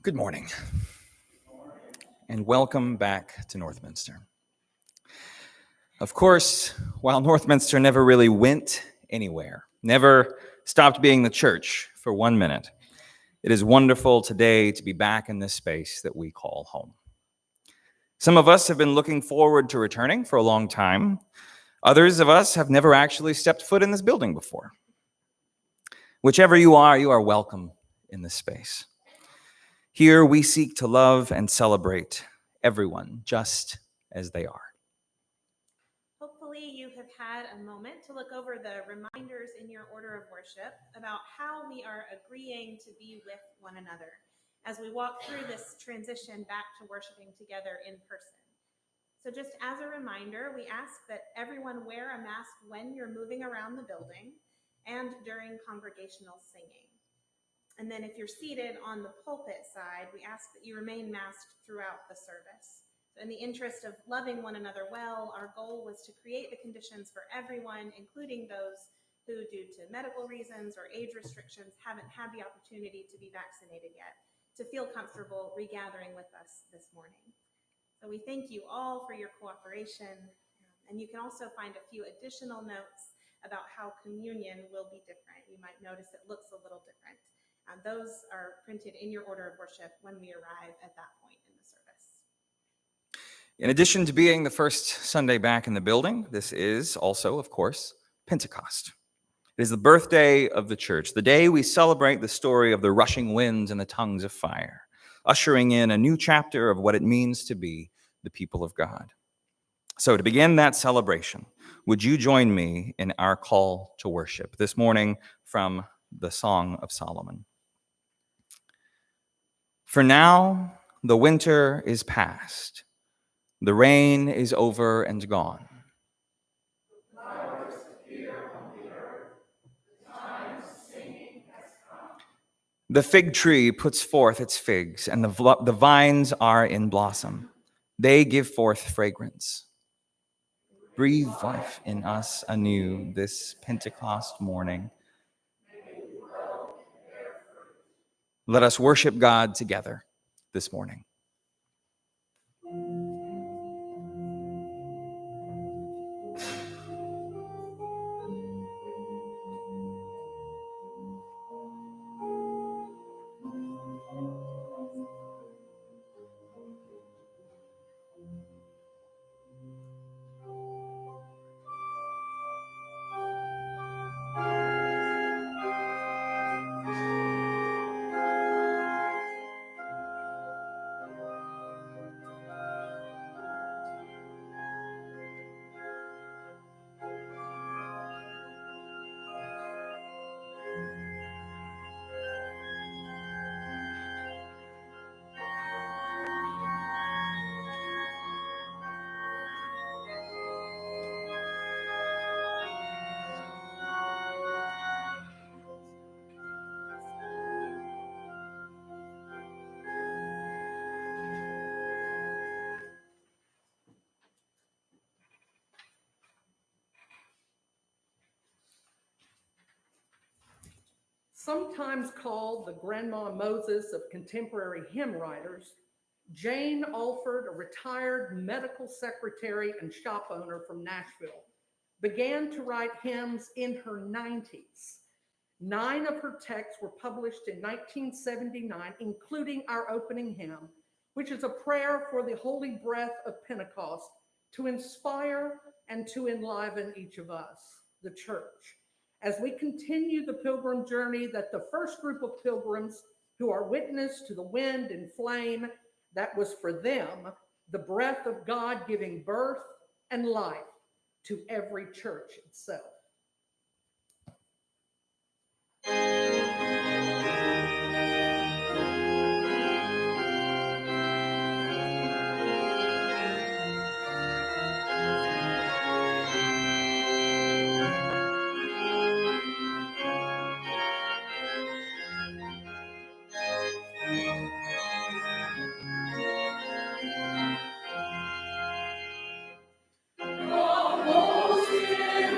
Good morning, and welcome back to Northminster. Of course, while Northminster never really went anywhere, never stopped being the church for 1 minute. It is wonderful today to be back in this space that we call home. Some of us have been looking forward to returning for a long time. Others of us have never actually stepped foot in this building before. Whichever you are welcome in this space. Here we seek to love and celebrate everyone just as they are. Hopefully you have had a moment to look over the reminders in your order of worship about how we are agreeing to be with one another as we walk through this transition back to worshiping together in person. So just as a reminder, we ask that everyone wear a mask when you're moving around the building and during congregational singing. And then if you're seated on the pulpit side, we ask that you remain masked throughout the service. So in the interest of loving one another well, our goal was to create the conditions for everyone, including those who, due to medical reasons or age restrictions, haven't had the opportunity to be vaccinated yet, to feel comfortable regathering with us this morning. So we thank you all for your cooperation, and you can also find a few additional notes about how communion will be different. You might notice it looks a little different. Those are printed in your order of worship when we arrive at that point in the service. In addition to being the first Sunday back in the building, this is also, of course, Pentecost. It is the birthday of the church, the day we celebrate the story of the rushing winds and the tongues of fire, ushering in a new chapter of what it means to be the people of God. So to begin that celebration, would you join me in our call to worship this morning from the Song of Solomon? For now, the winter is past. The rain is over and gone. The fig tree puts forth its figs, and the vines are in blossom. They give forth fragrance. Breathe life in us anew this Pentecost morning. Let us worship God together this morning. Sometimes called the Grandma Moses of contemporary hymn writers, Jane Alford, a retired medical secretary and shop owner from Nashville, began to write hymns in her 90s. 9 of her texts were published in 1979, including our opening hymn, which is a prayer for the holy breath of Pentecost to inspire and to enliven each of us, the church, as we continue the pilgrim journey that the first group of pilgrims who are witness to the wind and flame that was for them the breath of God giving birth and life to every church itself. Almost in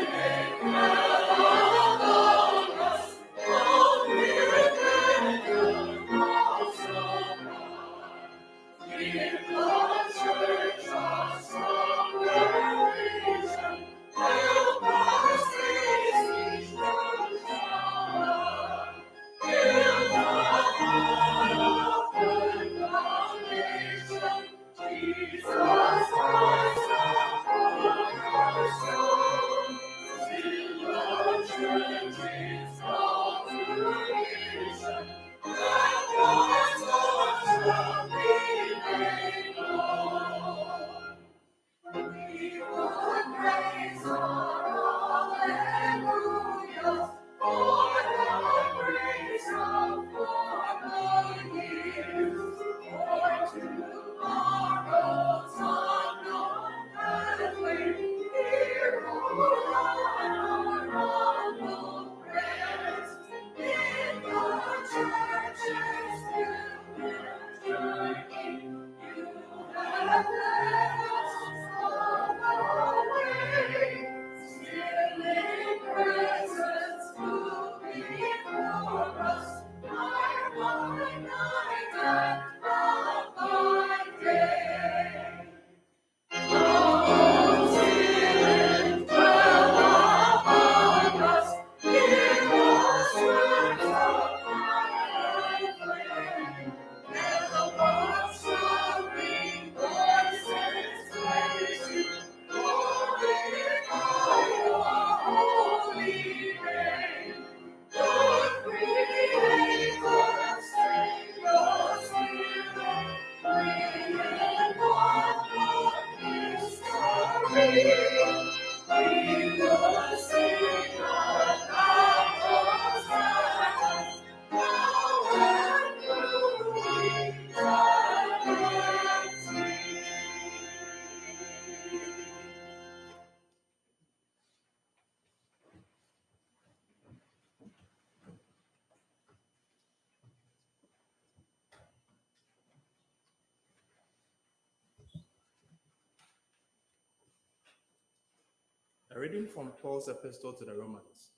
A reading from Paul's Epistle to the Romans.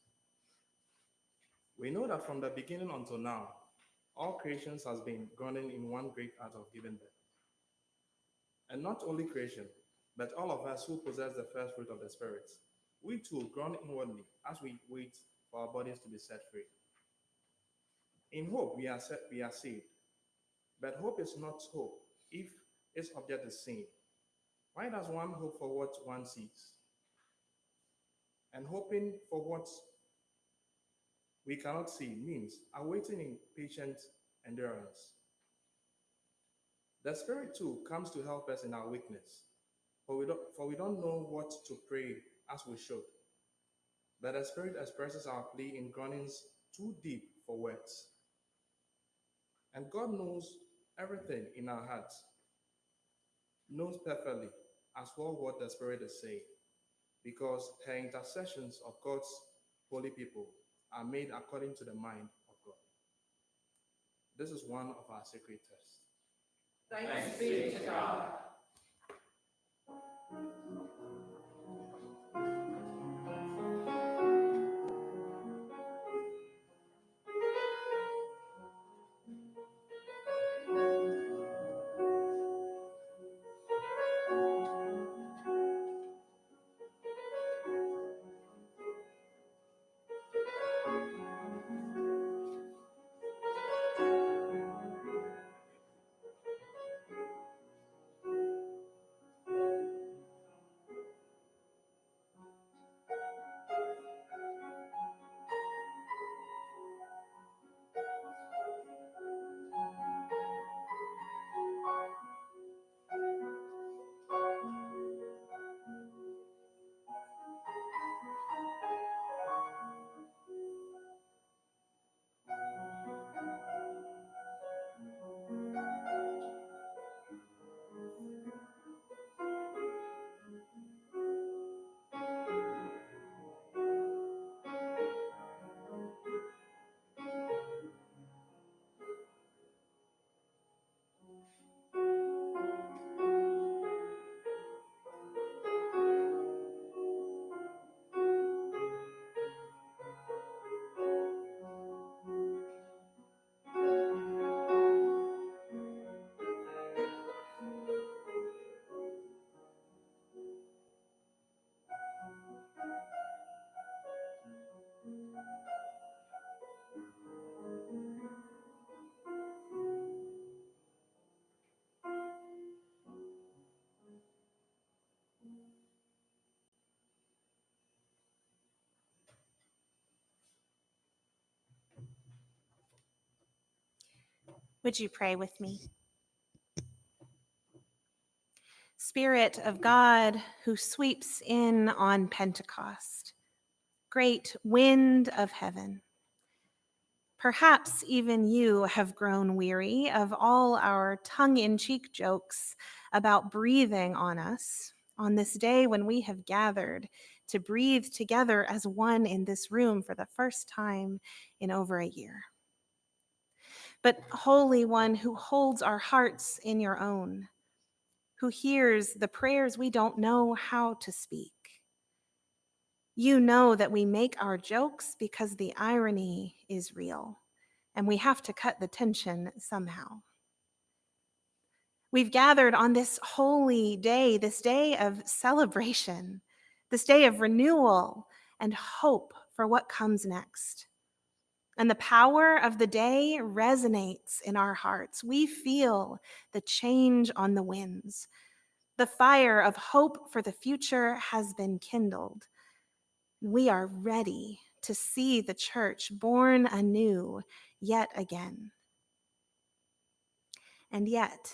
We know that from the beginning until now, all creations has been groaning in one great act of giving birth. And not only creation, but all of us who possess the first fruit of the Spirit, we too groan inwardly as we wait for our bodies to be set free. In hope we are saved, but hope is not hope if its object is sin. Why does one hope for what one sees? And hoping for what we cannot see means awaiting in patient endurance. The Spirit too comes to help us in our weakness, for we don't know what to pray as we should. But the Spirit expresses our plea in groanings too deep for words. And God knows everything in our hearts, knows perfectly as well what the Spirit is saying, because her intercessions of God's holy people are made according to the mind of God. This is one of our sacred texts. Thanks be to God. Would you pray with me? Spirit of God, who sweeps in on Pentecost, great wind of heaven, perhaps even you have grown weary of all our tongue-in-cheek jokes about breathing on us on this day when we have gathered to breathe together as one in this room for the first time in over a year. But Holy One, who holds our hearts in your own, who hears the prayers we don't know how to speak, you know that we make our jokes because the irony is real, and we have to cut the tension somehow. We've gathered on this holy day, this day of celebration, this day of renewal and hope for what comes next. And the power of the day resonates in our hearts. We feel the change on the winds. The fire of hope for the future has been kindled. We are ready to see the church born anew yet again. And yet,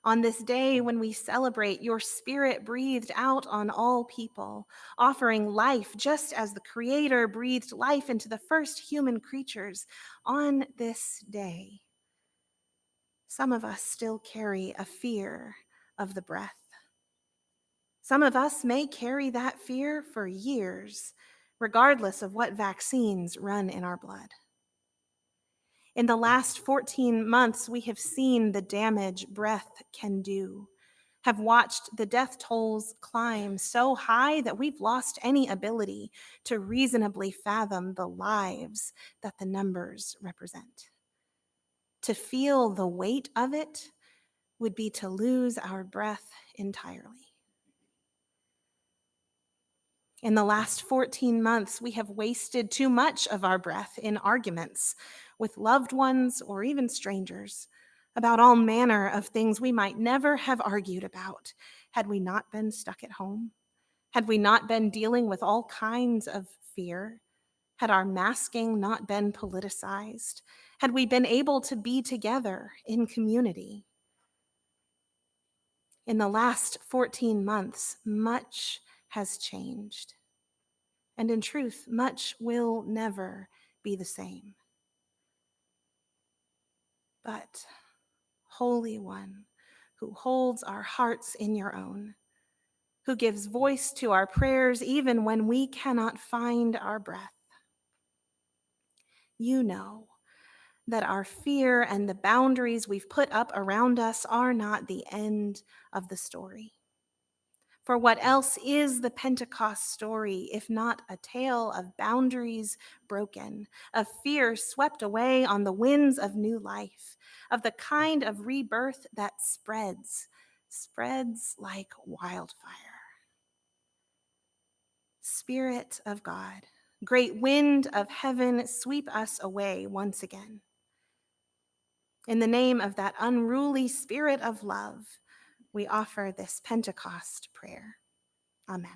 on this day when we celebrate your Spirit breathed out on all people, offering life just as the Creator breathed life into the first human creatures, on this day, some of us still carry a fear of the breath. Some of us may carry that fear for years, regardless of what vaccines run in our blood. In the last 14 months, we have seen the damage breath can do, have watched the death tolls climb so high that we've lost any ability to reasonably fathom the lives that the numbers represent. To feel the weight of it would be to lose our breath entirely. In the last 14 months, we have wasted too much of our breath in arguments with loved ones or even strangers about all manner of things we might never have argued about had we not been stuck at home, had we not been dealing with all kinds of fear, had our masking not been politicized, had we been able to be together in community. In the last 14 months, much has changed. And in truth, much will never be the same. But, Holy One, who holds our hearts in your own, who gives voice to our prayers even when we cannot find our breath, you know that our fear and the boundaries we've put up around us are not the end of the story. For what else is the Pentecost story if not a tale of boundaries broken, of fear swept away on the winds of new life, of the kind of rebirth that spreads like wildfire? Spirit of God, great wind of heaven, sweep us away once again. In the name of that unruly Spirit of love, we offer this Pentecost prayer. Amen.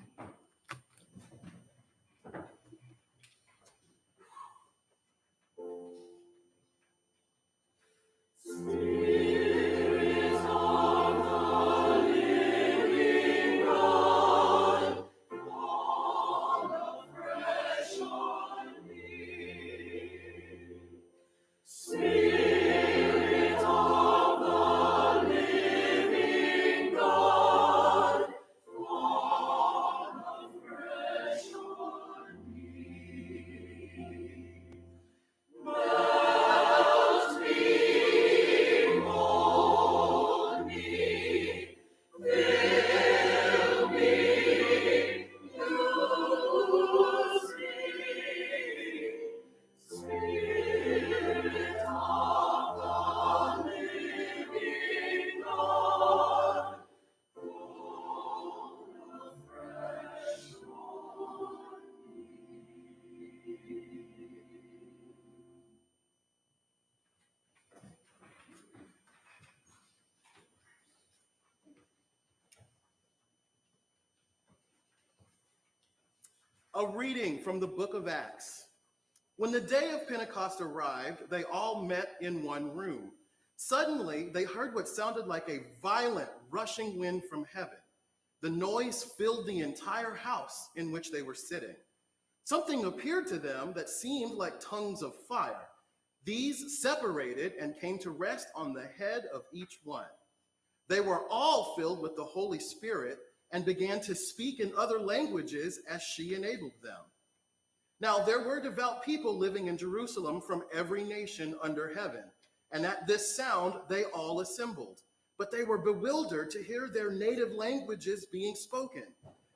A reading from the book of Acts. When the day of Pentecost arrived, they all met in one room. Suddenly, they heard what sounded like a violent rushing wind from heaven. The noise filled the entire house in which they were sitting. Something appeared to them that seemed like tongues of fire. These separated and came to rest on the head of each one. They were all filled with the Holy Spirit and began to speak in other languages as she enabled them. Now, there were devout people living in Jerusalem from every nation under heaven, and at this sound they all assembled. But they were bewildered to hear their native languages being spoken.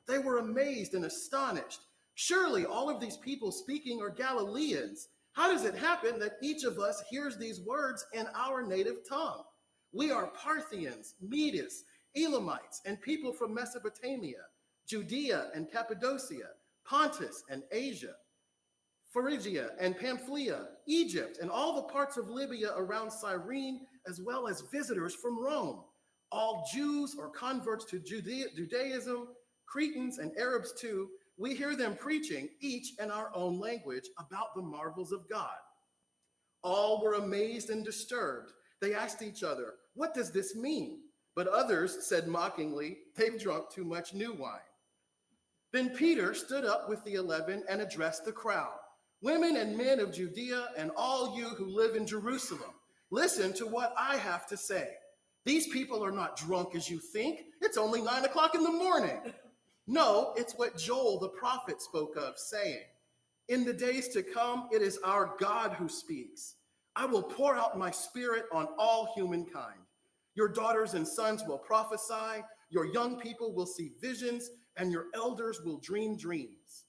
They were amazed and astonished. Surely all of these people speaking are Galileans. How does it happen that each of us hears these words in our native tongue? We are Parthians, Medes, Elamites, and people from Mesopotamia, Judea and Cappadocia, Pontus and Asia, Phrygia and Pamphylia, Egypt, and all the parts of Libya around Cyrene, as well as visitors from Rome, all Jews or converts to Judaism, Cretans and Arabs too. We hear them preaching, each in our own language, about the marvels of God. All were amazed and disturbed. They asked each other, "What does this mean?" But others said mockingly, "They've drunk too much new wine." Then Peter stood up with the 11 and addressed the crowd. "Women and men of Judea and all you who live in Jerusalem, listen to what I have to say. These people are not drunk as you think. It's only 9 o'clock in the morning. No, it's what Joel the prophet spoke of, saying, 'In the days to come, it is our God who speaks. I will pour out my spirit on all humankind. Your daughters and sons will prophesy, your young people will see visions, and your elders will dream dreams.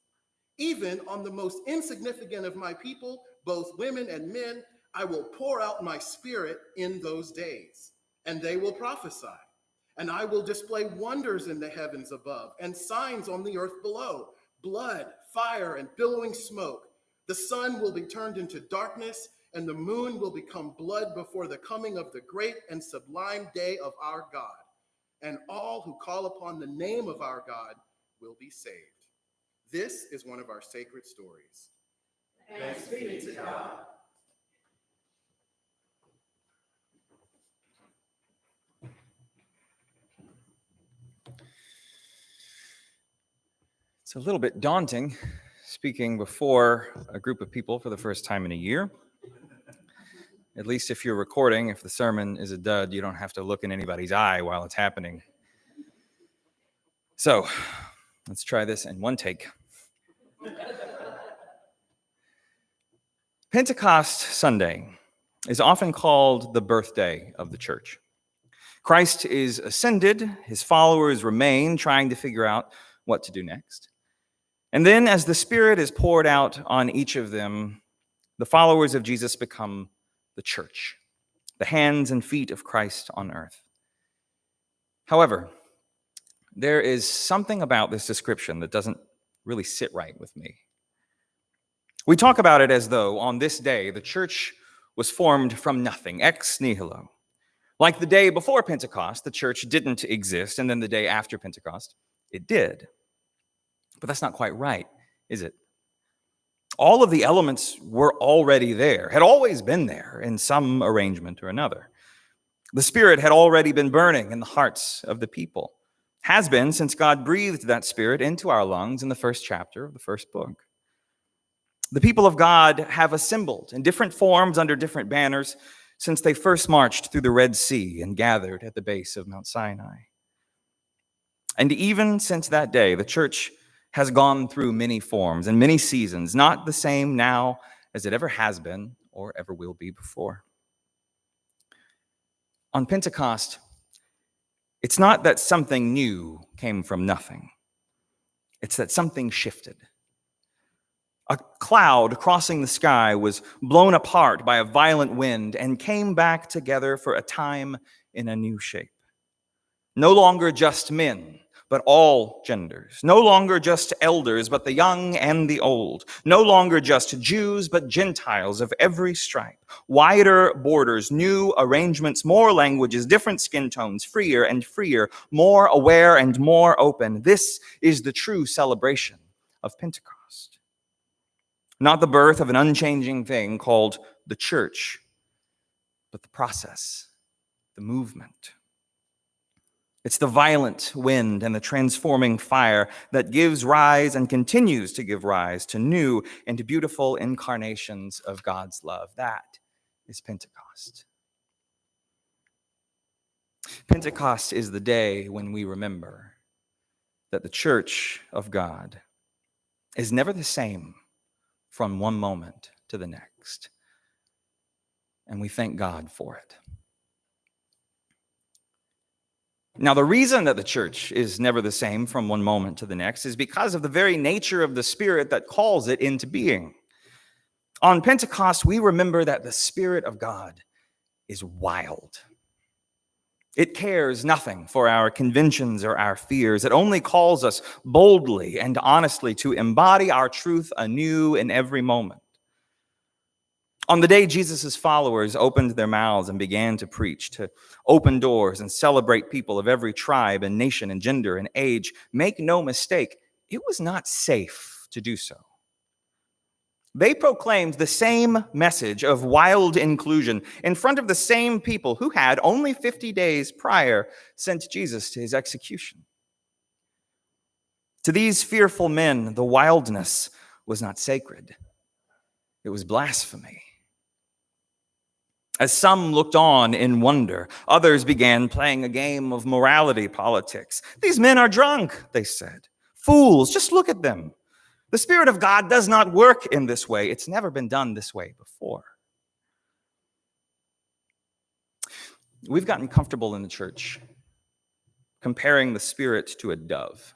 Even on the most insignificant of my people, both women and men, I will pour out my spirit in those days, and they will prophesy. And I will display wonders in the heavens above and signs on the earth below, blood, fire, and billowing smoke. The sun will be turned into darkness, and the moon will become blood before the coming of the great and sublime day of our God. And all who call upon the name of our God will be saved.'" This is one of our sacred stories. Thanks be to God. It's a little bit daunting speaking before a group of people for the first time in a year. At least if you're recording, if the sermon is a dud, you don't have to look in anybody's eye while it's happening. So let's try this in one take. Pentecost Sunday is often called the birthday of the church. Christ is ascended, his followers remain trying to figure out what to do next. And then as the Spirit is poured out on each of them, the followers of Jesus become the church, the hands and feet of Christ on earth. However, there is something about this description that doesn't really sit right with me. We talk about it as though on this day, the church was formed from nothing, ex nihilo. Like the day before Pentecost, the church didn't exist, and then the day after Pentecost, it did. But that's not quite right, is it? All of the elements were already there, had always been there in some arrangement or another. The Spirit had already been burning in the hearts of the people, has been since God breathed that Spirit into our lungs in the first chapter of the first book. The people of God have assembled in different forms under different banners since they first marched through the Red Sea and gathered at the base of Mount Sinai. And even since that day, the church has gone through many forms and many seasons, not the same now as it ever has been or ever will be before. On Pentecost, it's not that something new came from nothing. It's that something shifted. A cloud crossing the sky was blown apart by a violent wind and came back together for a time in a new shape. No longer just men, but all genders. No longer just elders, but the young and the old. No longer just Jews, but Gentiles of every stripe. Wider borders, new arrangements, more languages, different skin tones, freer and freer, more aware and more open. This is the true celebration of Pentecost. Not the birth of an unchanging thing called the church, but the process, the movement. It's the violent wind and the transforming fire that gives rise and continues to give rise to new and beautiful incarnations of God's love. That is Pentecost. Pentecost is the day when we remember that the church of God is never the same from one moment to the next. And we thank God for it. Now, the reason that the church is never the same from one moment to the next is because of the very nature of the Spirit that calls it into being. On Pentecost, we remember that the Spirit of God is wild. It cares nothing for our conventions or our fears. It only calls us boldly and honestly to embody our truth anew in every moment. On the day Jesus' followers opened their mouths and began to preach, to open doors and celebrate people of every tribe and nation and gender and age, make no mistake, it was not safe to do so. They proclaimed the same message of wild inclusion in front of the same people who had only 50 days prior sent Jesus to his execution. To these fearful men, the wildness was not sacred. It was blasphemy. As some looked on in wonder, others began playing a game of morality politics. These men are drunk, they said. Fools, just look at them. The Spirit of God does not work in this way. It's never been done this way before. We've gotten comfortable in the church comparing the Spirit to a dove.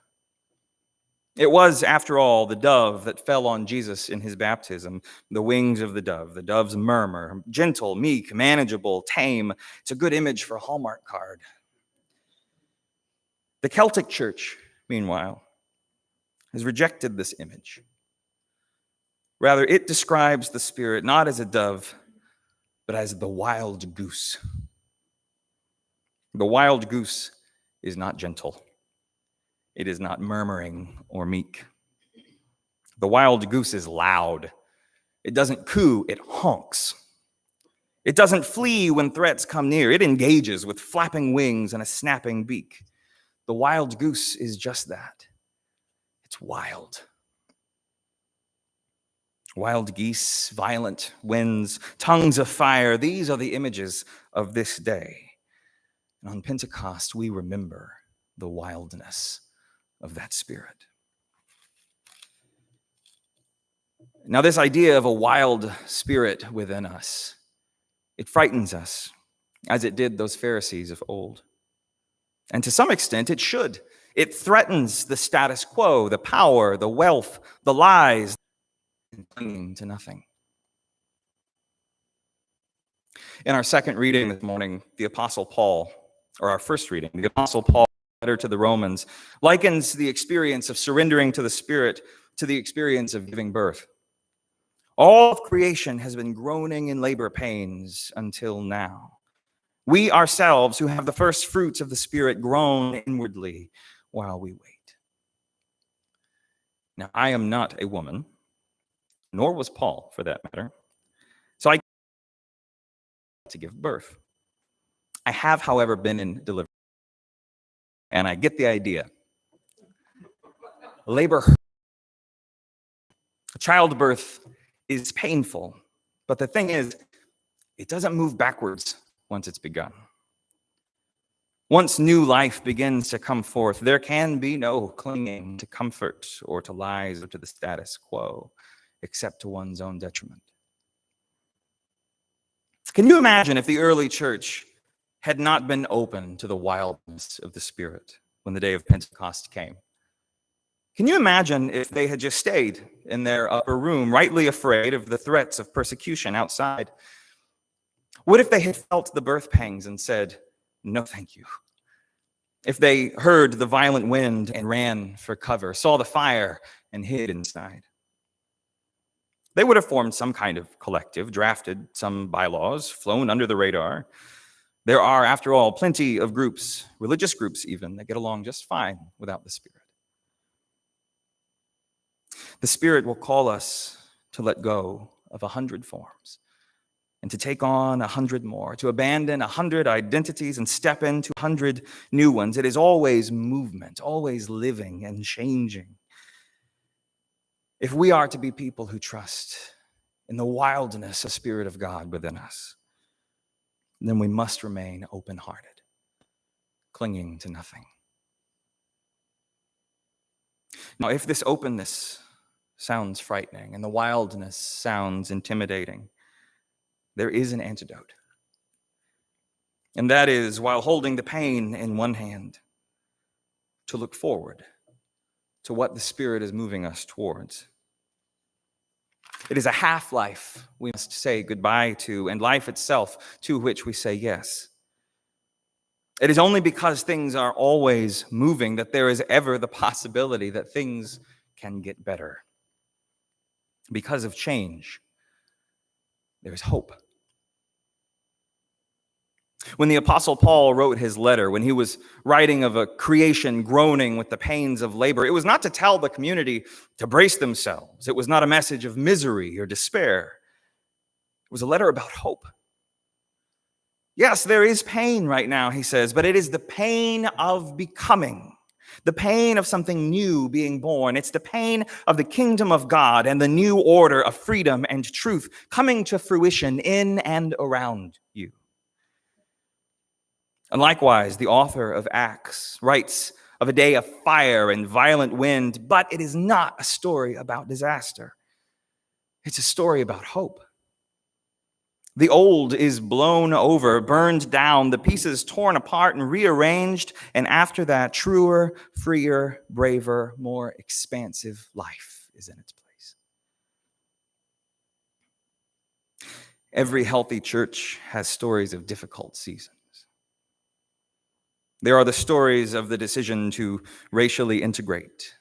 It was, after all, the dove that fell on Jesus in his baptism, the wings of the dove's murmur, gentle, meek, manageable, tame. It's a good image for a Hallmark card. The Celtic church, meanwhile, has rejected this image. Rather, it describes the Spirit not as a dove, but as the wild goose. The wild goose is not gentle. It is not murmuring or meek. The wild goose is loud. It doesn't coo, it honks. It doesn't flee when threats come near. It engages with flapping wings and a snapping beak. The wild goose is just that. It's wild. Wild geese, violent winds, tongues of fire, these are the images of this day. And on Pentecost, we remember the wildness of that Spirit. Now, this idea of a wild spirit within us, it frightens us, as it did those Pharisees of old. And to some extent, it should. It threatens the status quo, the power, the wealth, the lies, and clinging to nothing. In our second reading this morning, the Apostle Paul, or our first reading, the Apostle Paul, letter to the Romans, likens the experience of surrendering to the Spirit to the experience of giving birth. All of creation has been groaning in labor pains until now. We ourselves, who have the first fruits of the Spirit, groan inwardly while we wait. Now, I am not a woman, nor was Paul, for that matter, so I to give birth. I have, however, been in delivery, and I get the idea. Childbirth is painful, but the thing is, it doesn't move backwards once it's begun. Once new life begins to come forth, there can be no clinging to comfort or to lies or to the status quo, except to one's own detriment. Can you imagine if the early church had not been open to the wildness of the Spirit when the day of Pentecost came? Can you imagine if they had just stayed in their upper room, rightly afraid of the threats of persecution outside? What if they had felt the birth pangs and said, "No, thank you"? If they heard the violent wind and ran for cover, saw the fire and hid inside? They would have formed some kind of collective, drafted some bylaws, flown under the radar. There are, after all, plenty of groups, religious groups even, that get along just fine without the Spirit. The Spirit will call us to let go of 100 forms, and to take on 100 more, to abandon 100 identities and step into 100 new ones. It is always movement, always living and changing. If we are to be people who trust in the wildness of the Spirit of God within us, then we must remain open-hearted, clinging to nothing. Now, if this openness sounds frightening and the wildness sounds intimidating, there is an antidote. And that is, while holding the pain in one hand, to look forward to what the Spirit is moving us towards. It is a half-life we must say goodbye to, and life itself to which we say yes. It is only because things are always moving that there is ever the possibility that things can get better. Because of change, there is hope. When the Apostle Paul wrote his letter, when he was writing of a creation groaning with the pains of labor, it was not to tell the community to brace themselves. It was not a message of misery or despair. It was a letter about hope. Yes, there is pain right now, he says, but it is the pain of becoming, the pain of something new being born. It's the pain of the kingdom of God and the new order of freedom and truth coming to fruition in and around you. And likewise, the author of Acts writes of a day of fire and violent wind, but it is not a story about disaster. It's a story about hope. The old is blown over, burned down, the pieces torn apart and rearranged, and after that, truer, freer, braver, more expansive life is in its place. Every healthy church has stories of difficult seasons. There are the stories of the decision to racially integrate,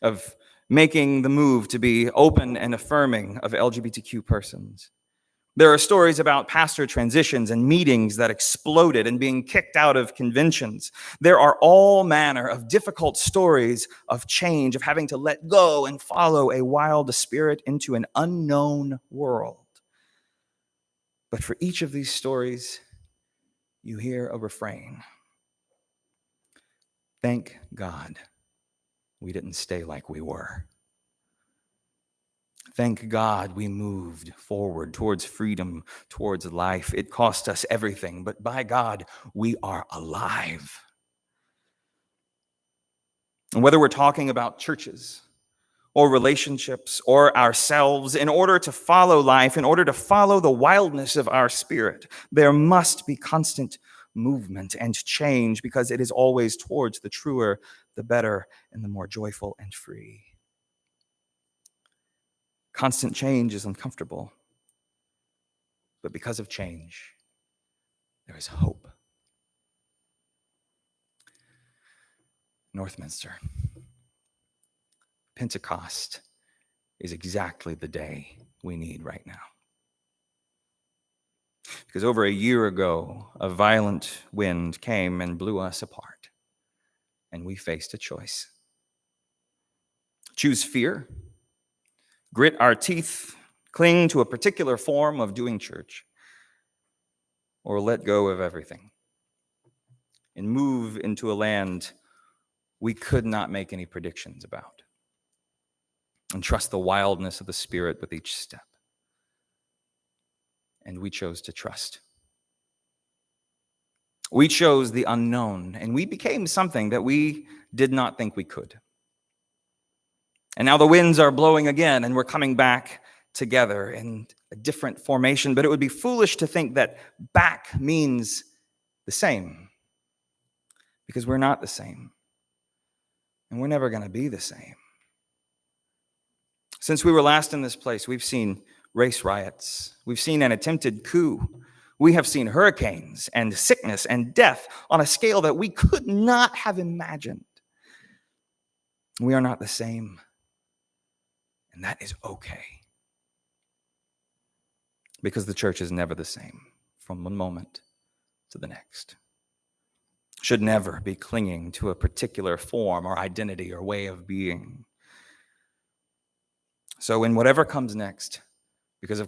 of making the move to be open and affirming of LGBTQ persons. There are stories about pastor transitions and meetings that exploded and being kicked out of conventions. There are all manner of difficult stories of change, of having to let go and follow a wild spirit into an unknown world. But for each of these stories, you hear a refrain. Thank God we didn't stay like we were. Thank God we moved forward towards freedom, towards life. It cost us everything, but by God, we are alive. And whether we're talking about churches or relationships or ourselves, in order to follow life, in order to follow the wildness of our spirit, there must be constant movement and change, because it is always towards the truer, the better, and the more joyful and free. Constant change is uncomfortable, but because of change, there is hope. Northminster, Pentecost is exactly the day we need right now. Because over a year ago, a violent wind came and blew us apart, and we faced a choice. Choose fear, grit our teeth, cling to a particular form of doing church, or let go of everything and move into a land we could not make any predictions about, and trust the wildness of the Spirit with each step. And we chose to trust. We chose the unknown, and we became something that we did not think we could. And now the winds are blowing again, and we're coming back together in a different formation, but it would be foolish to think that back means the same, because we're not the same, and we're never going to be the same. Since we were last in this place, we've seen race riots. We've seen an attempted coup. We have seen hurricanes and sickness and death on a scale that we could not have imagined. We are not the same, and that is okay. Because the church is never the same from one moment to the next. Should never be clinging to a particular form or identity or way of being. So in whatever comes next, because of